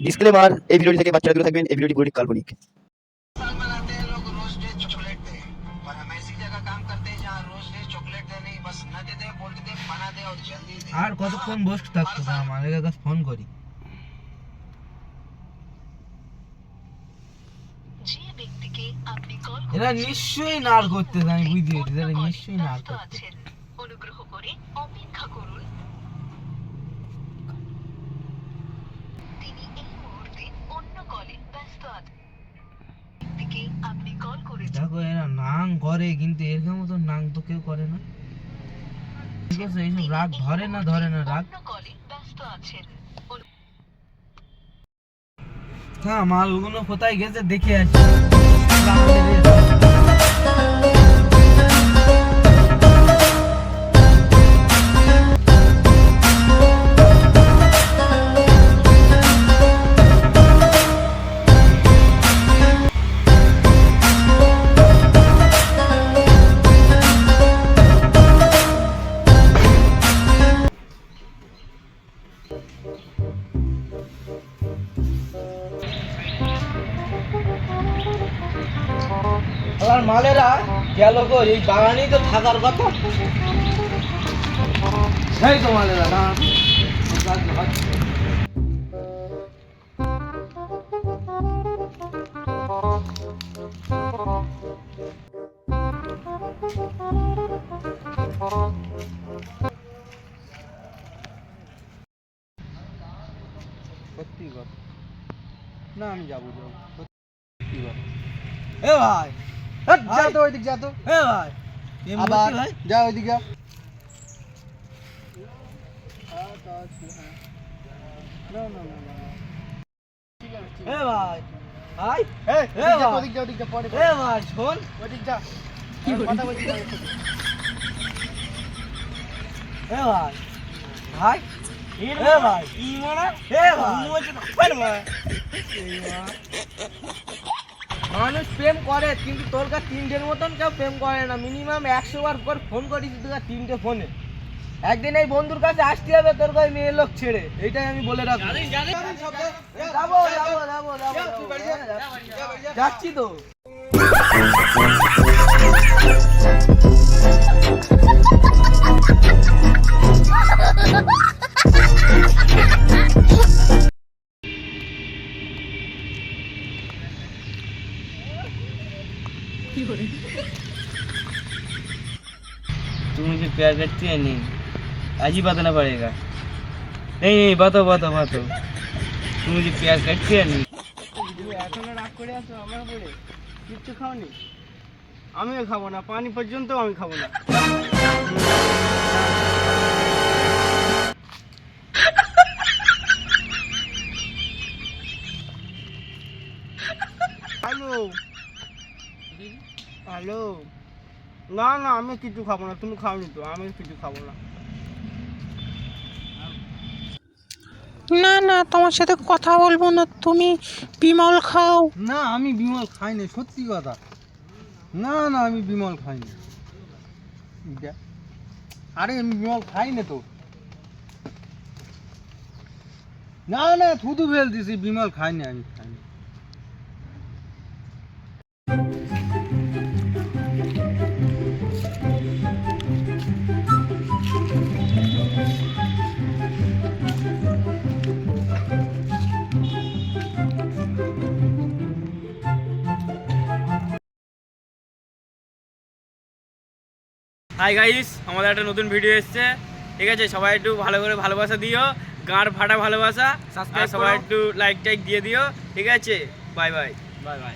Disclaimer, এই ভিডিওটি থেকে বাচ্চারা দূরে থাকবেন, এই ভিডিওটি পুরোটি কাল্পনিক। আর কতক্ষণ বসে থাকতো না, আমাদের কাছে ফোন করি। এরা নিশ্চয়ই নার করতে, আমি বুঝতে পারছি এরা নিশ্চয়ই নার করতে। অনুগ্রহ করে অপেক্ষা করুন, তিনি এই মুহূর্তে অন্য কলে ব্যস্ত আছেন। ব্যক্তিকে আপনি কল করেছেন। দেখো এরা নাং করে, কিন্তু এরকম মতো নাং তো কেউ করে না। ঠিক আছে, এইসব রাগ ধরে না রাগ। অন্য কলে ব্যস্ত আছেন। হ্যাঁ, মালগুলো কোথায় গেছে দেখে আসি। মালেরা গেল গো, এই বাগানেই তো থাকার কথা। সেই তো মালেরা না সত্যি কথা না, আমি যাবো সত্যি কথা। এ ভাই যা তো ওইদিক, যা তো। এ ভাই আবার যা ওইদিক, যা। এ ভাই ভাই, এ ভাই ওইদিক যা, ওইদিক যা, পড়ে। এ ভাই শোন, ওইদিক যা, কি কথা বলছিস? এ ভাই ভাই, এ ভাই কি মনে, এ ভাই মানুষ প্রেম করে, কিন্তু তোর কাছে 3টের মতন কেউ প্রেম করে না। মিনিমাম 100 বার করে ফোন করিস তোর 3টে ফোনে। একদিন এই বন্ধুর কাছে আসতে হবে তোর কাছে মেয়ে লোক ছেড়ে, এইটাই আমি বলে রাখবো। যাচ্ছি তো। तुम मुझे प्यार करती है? नहीं, आज ही बताना पड़ेगा। नहीं नहीं, बताओ बताओ बताओ, तुम मुझे प्यार करती है? नहीं, এখনো রাগ করে আছো আমার উপরে? কিচ্ছু খাওনি? আমিও খাবো না, পানি পর্যন্ত আমি খাবো না। হ্যালো হ্যালো, না না আমি কিছু খাবো না। তুমি খাওনি তো, আমি কিছু খাবো না। না না, তোমার সাথে কথা বলবো না, তুমি বিমল খাও। না আমি বিমল খাই না, সত্যি কথা। না না আমি বিমল খাই না। আরে আমি বিমল খাই না তো। না না থুতু ফেল দিছি, বিমল খাই না, আমি খাই না। হাই গাইস, আমাদের একটা নতুন ভিডিও এসেছে। ঠিক আছে, সবাই একটু ভালো করে ভালোবাসা দিও, গাঁড় ফাটা ভালোবাসা। সবাই একটু লাইক টাইক দিয়ে দিও। ঠিক আছে, বাই বাই বাই বাই।